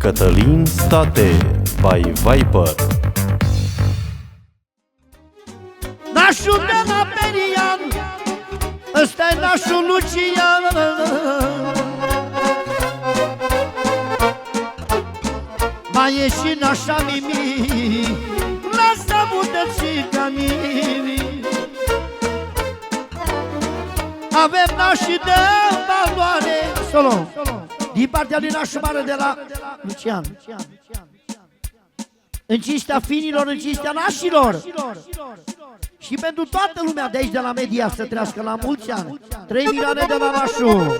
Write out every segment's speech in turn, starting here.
Cătălin State by Viper. Nașul de la Perian, ăsta-i nașul Lucian. Mai e și nașa Mimi, lasă-mă de țiganii. Avem nașii de valoare. Solo, din partea lui nașul mare de la Lucian. În cinstea finilor, în cinstea nașilor. Și pentru toată lumea de aici, de la media, să trăiască la mulți ani. 3 milioane de la nașul.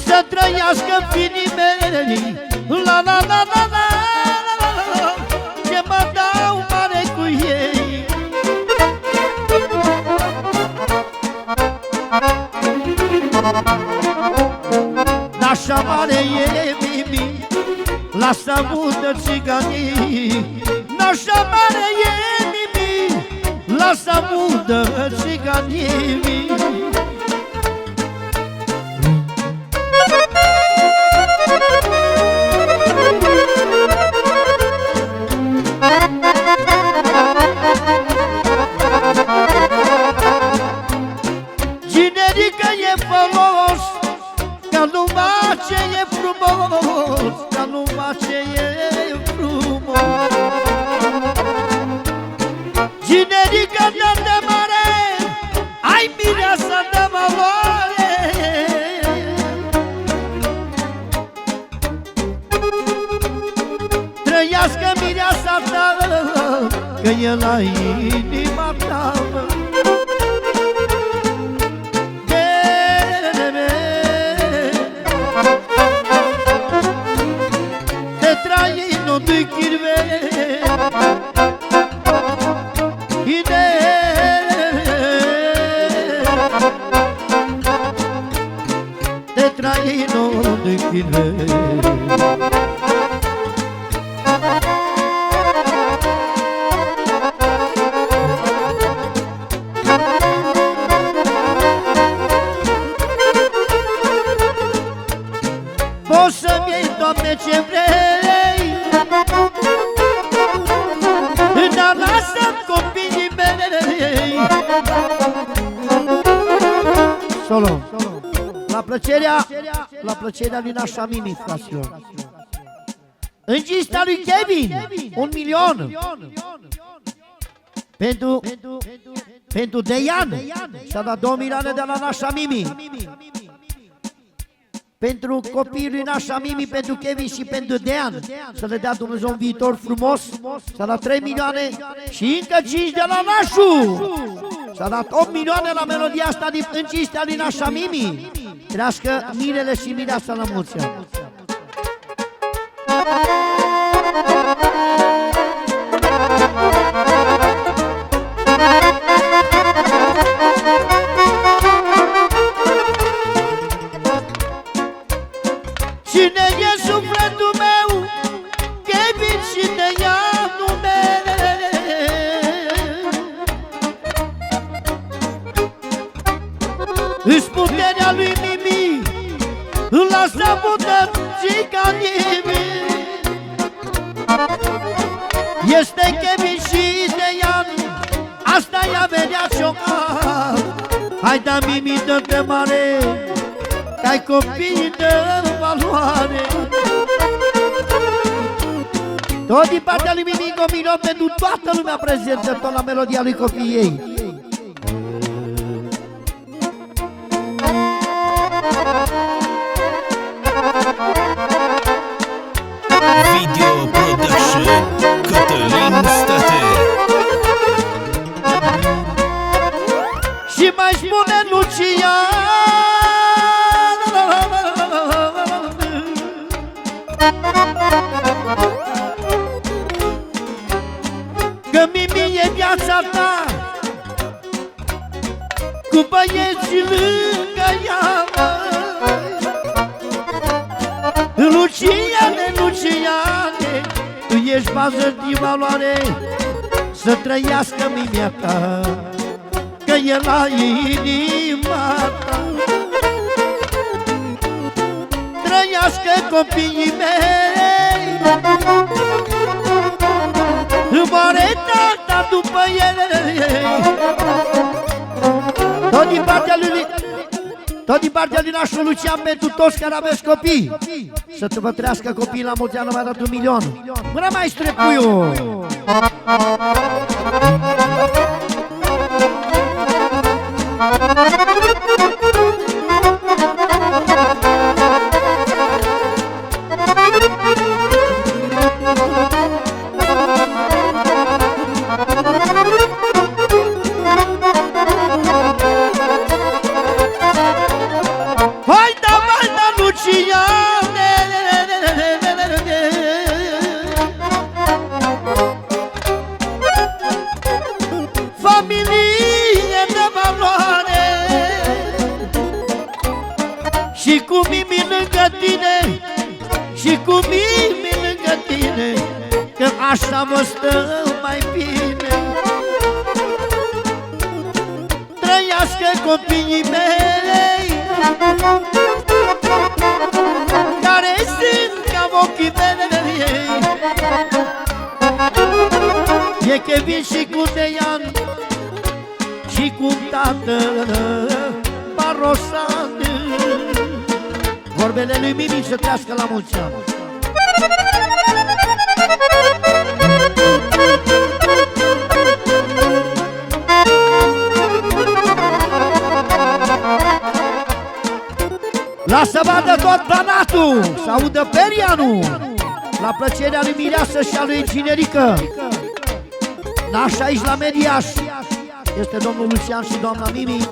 Să trăiască finii mei, la la la la la, ce mă dau mare cu ei. Nașa mare e Mimi, lasă mudă țiganii. Nașa mare e Mimi, lasă mudă țiganii. Generică e folos, ca numai ce e frumos, ca numai ce e frumos. Generică de mare, ai mireasa de valoare. Trăiască mireasa ta, că e la inima ta. Traino de kirve ide te traino de kirve. Poți să-mi iei, Doamne, ce vrei, dar lasă-mi copiii mei. Solo, la plăcerea lui nașa Mimi, fraților. În cinstea lui Kevin, 1 milion. Pentru Deian s-a dat 2 milioane de la nașa Mimi. Pentru copiii lui nașa Mimi, pentru Kevin și pentru Dean, să le dea Dumnezeu un viitor frumos. S-a dat 3 milioane și încă 5 de la nașu. S-a dat 8 milioane la melodia asta în cinstea lui nașa Mimi. Trească mirele și mireasa la mulți ani. Cine e sufletul meu, Kevin și Deianul meu. Îți puterea lui Mimi, îl lasă mută țiganii. Este Kevin și Deian, asta-i averea ciocan. Hai da Mimi, dă-te mare, că-ai copiii de valoare. Tot din partea lui Mimi, 1 milion pentru toată lumea prezentă, tot la melodia lui copiii ei. Video Production Cătălin State. Și mai spune Lucian că Mimi e viața ta, cu băieții lângă ea. Luciane, Luciane, Tu ești bază din valoare, să trăiască mimea ta, că e la inima ta. Trăiască copiii mei, moare tata după ei. Tot din partea lui nașul Lucian, pentru toți care aveți copii, să vă trăiască copiii la mulți ani, mai dat 1.000.000. Mâna maestre Puiu! Și cu Mimi lângă tine, și cu Mimi lângă tine, că așa mă stă mai bine. Trăiască copiii mei, care sunt ca ochii mei. E Kevin și cu Deian, și cu tată Barosan. Vorbele lui Mimi să trească la mulți ani. Lasă vadă tot Banatul, să audă Perianu, la plăcerea lui Mireasă și a lui Cinerică. Nașa aici la Mediaș este domnul Lucian și doamna Mimi.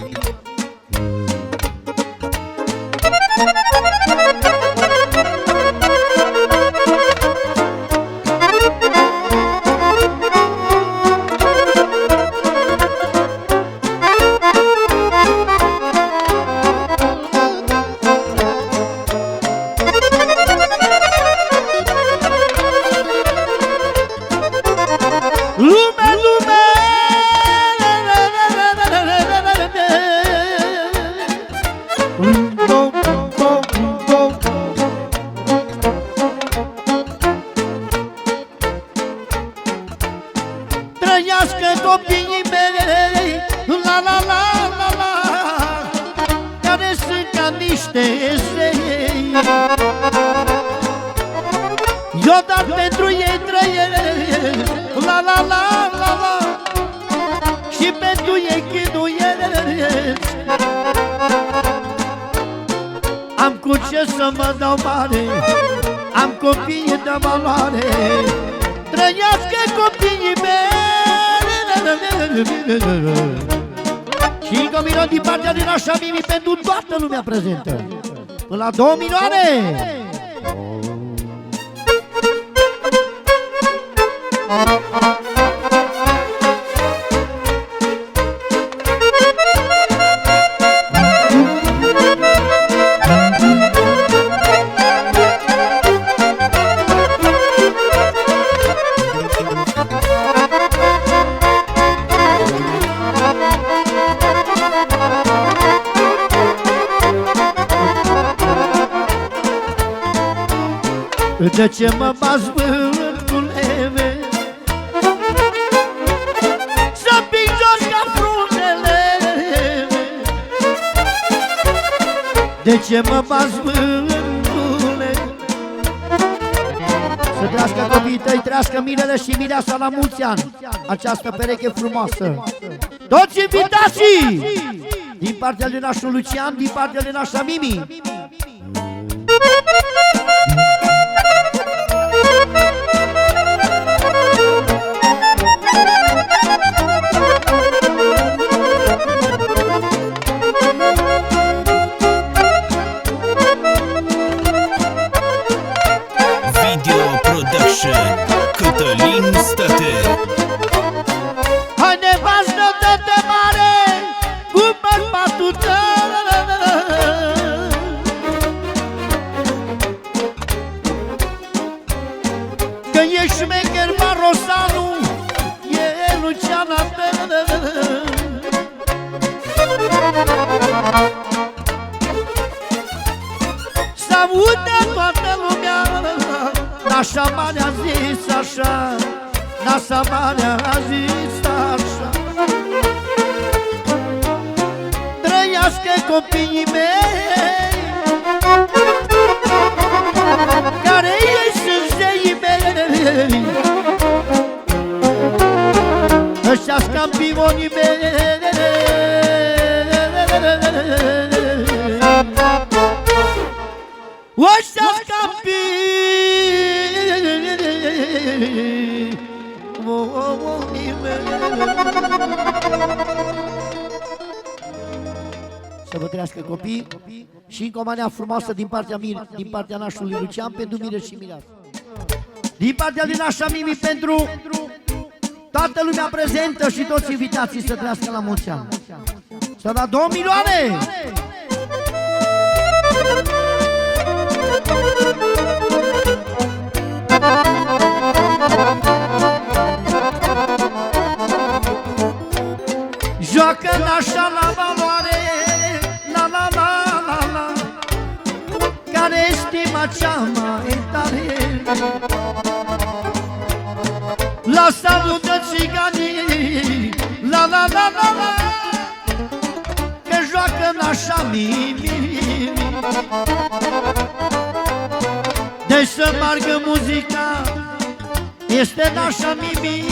Trăiască copiii mei, la la la la la, care sunt ca niște zei. Eu dar pentru ei trăiesc, la la la la la, și pentru ei chinuiesc. Am cu ce să mă dau mare, am copii de valoare. Trăiască copiii mei. Și încă 1 milion din partea din Nașa Mimi pentru toată lumea prezentă. Până la 2 milioane. De ce mă bați, vântule meu, să pic jos ca frunzele? De ce mă bați, vântule? Să trească copiii tăi, trească Mirele și Mireasa la mulți ani, această pereche frumoasă. Toți invitații din partea lui nașul Lucian, din partea lui nașa Mimi. Video Production Cătălin State. Hai nevastă de mare, cu bărbatul tău, că Că e șmecher Barosanu, e Luciana. S-audă toată lumea, Nașa mare a zis așa, Nașa mare a zis așa. Trăiască copiii mei, care ei sunt zeii mei, ăștia-s campionii mei. Ăștia-s campionii mei. Să vă trăiască copii și încă o manea frumoasă din partea nașului Lucian pentru Mire și Mireasă. Din partea lui nașa Mimi pentru toată lumea prezentă și toți invitații să trăiască la mulți ani. Să da 2 milioane! Joacă nașa la valoare, la la la la la, care estima cea mai tare. La salută țiganii, la la la la la, că joacă nașa Mimi. Deci să margă muzica, este nașa Mimi,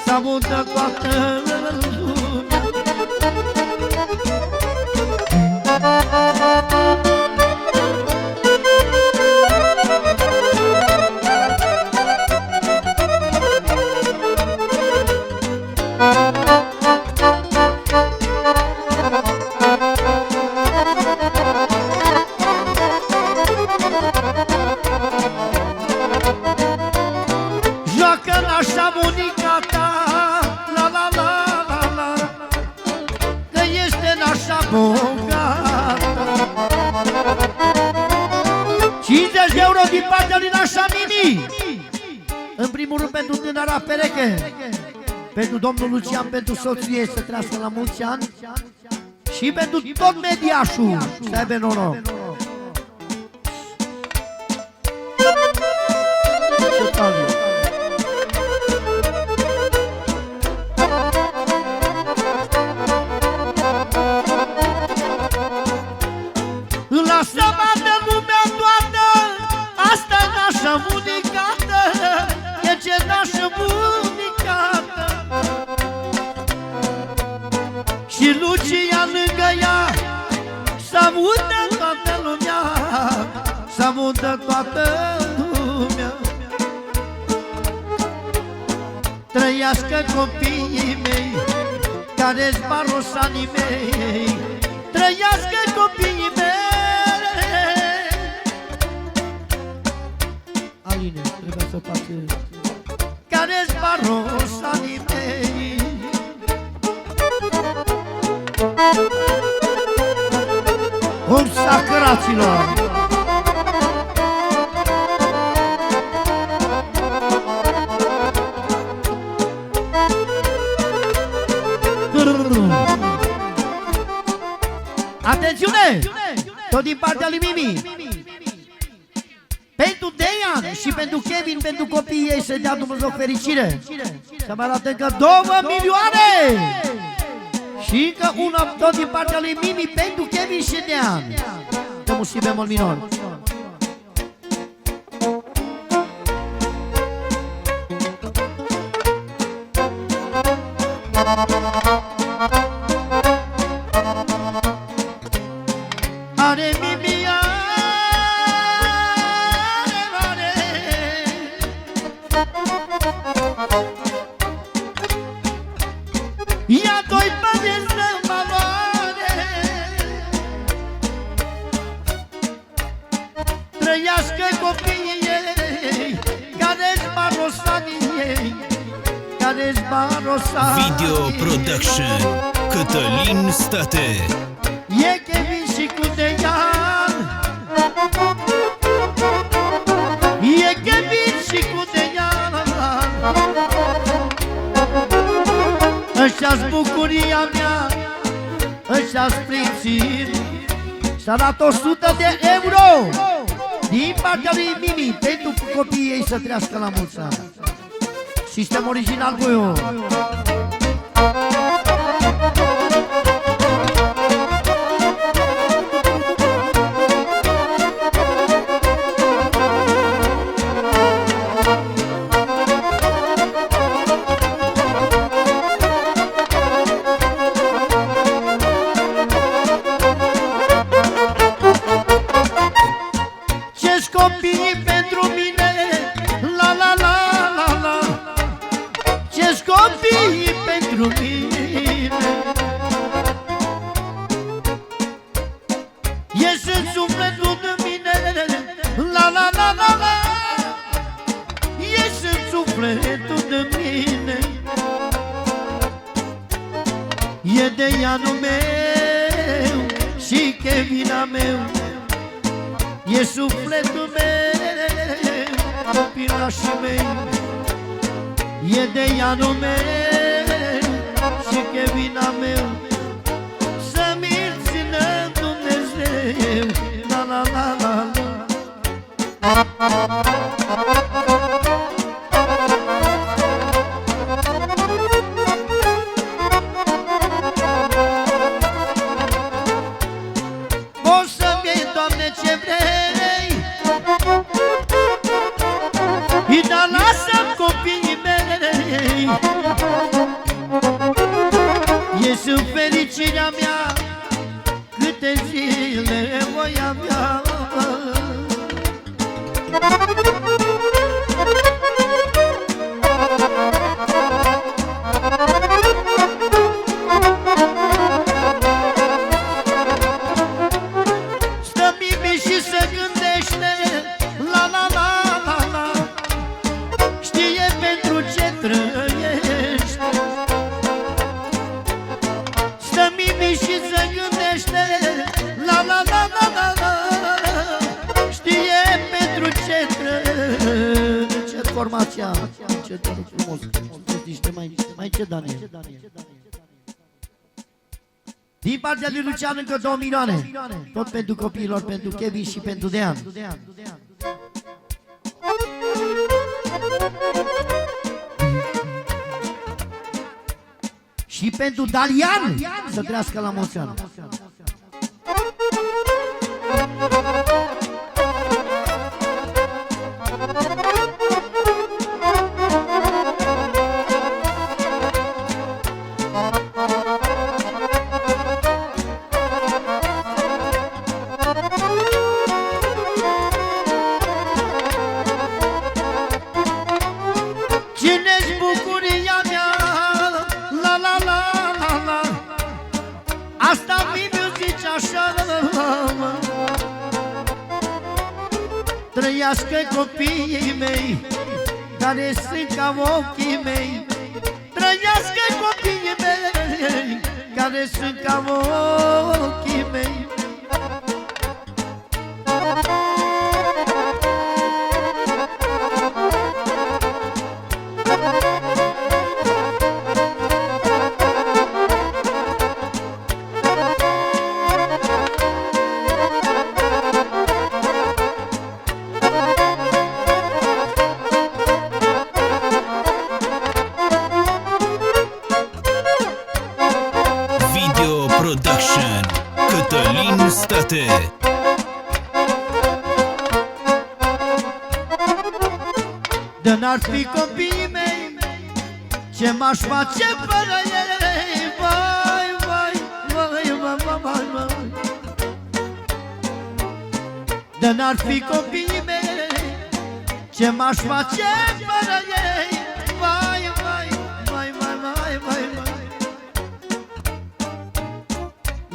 să audă toată lumea. Joacă nașa bunica ta, la la la la la, că este nașa bogată. 50 de euro din partea lui nașa Mimi. În primul rând pentru tânăra pereche, pentru domnul Lucian, pentru soțul ei, să trăiască la mulți ani. Și pentru tot mediașul, să aibă noroc. Ce tare! Lasă-mă de lumea toată, asta e nașa bunicată, e ce nașa bunicată. Și Lucia lângă ea, s-audă toată lumea, s-audă toată lumea. Trăiască copiii mei, care-s barosanii mei, trăiască copiii mei. Aline, trebuie să faci care-s barosanii mei. Cum sacraților! Atențiune! Tot din partea lui Mimi. Pentru Deian și pentru Kevin, pentru copiii ei, să dea Dumnezeu fericire. Să mai arată încă 2 milioane! Și încă una tot din partea lui Mimi pentru Kevin și Deian. Dăm un si bemol minor. Are Mimi, are. Ia 2 bani de valoare, trăiască copiii ei, care-s barosanii ei, care-s barosanii. Video Production Cătălin State. E Kevin și cu Deian, e Kevin și cu Ăștia-s bucuria mea, ăștia-s prinții. S-a dat 100 de euro din partea lui Mimi pentru copiii ei să trăiască la mulți ani. Sistem original Buiu. Copiii pentru mine, la la la la la. Ce-s copiii pentru mine, ies în sufletul de mine, la la la la la. Ies în sufletul de mine, e de Ianu meu și Kevina meu. E sufletul meu, copilașii mei. E de Ianu meu și Kevina meu. Să mi-l țină Dumnezeu, la la la la la. O să-mi iei, Doamne, ce vrei, dar lasă-mi copiii mei. Ești în fericirea mea, câte zile voi avea. Stă Mimi și se gândește, la la la la la. Știe pentru ce trăiește. Stă Mimi și se gândește, la la la la la la. Știe pentru ce trăiește. Ce formația, ce frumos. Mai ce, Daniel? Din partea lui Lucian încă 2 milioane. Tot pentru copiilor, pentru Kevin și pentru Dean. Și pentru Dalian să trăiască la mulți ani. Cine-și bucuria mea, la la la la la. Asta Mimi zice așa, trăiască copiii mei, care sunt ca ochii mei. Trăiască copiii mei, care sunt ca ochii mei. Video Production Cătălin State. De n-ar fi copiii mei, ce m-aș face fără ei? Vai, vai, vai, vai, vai, vai. De n-ar fi copiii mei, ce m-aș face fără ei? Vai, vai, vai, vai, vai, vai, vai.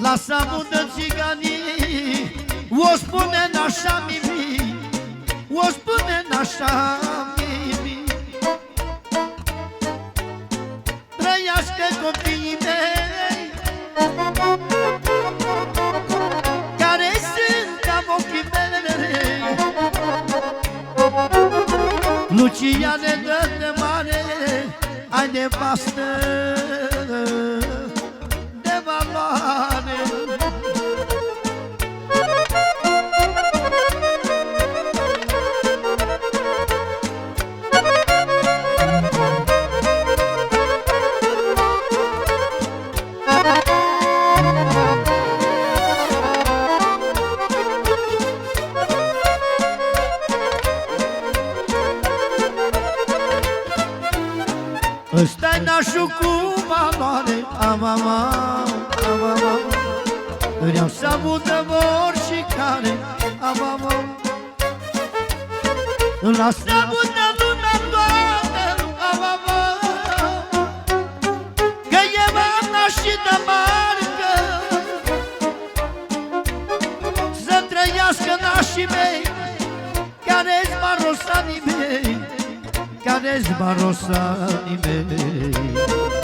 Lasă mundă țiganii, o spune n-așa Mimi, o spune n-așa Mimi. Trăiască copiii mei, care sunt ca ochii mei. Luciane, dă-te mare, ai nevastă de valoare. Ăsta-i nașul cu valoare, amama, amama. Vreau să audă oricare, amama. Lasă să audă lumea toată, amama. Că e mama și de marcă. Să trăiască nașii mei, care-s barosanii mei, care-s barosanii mei.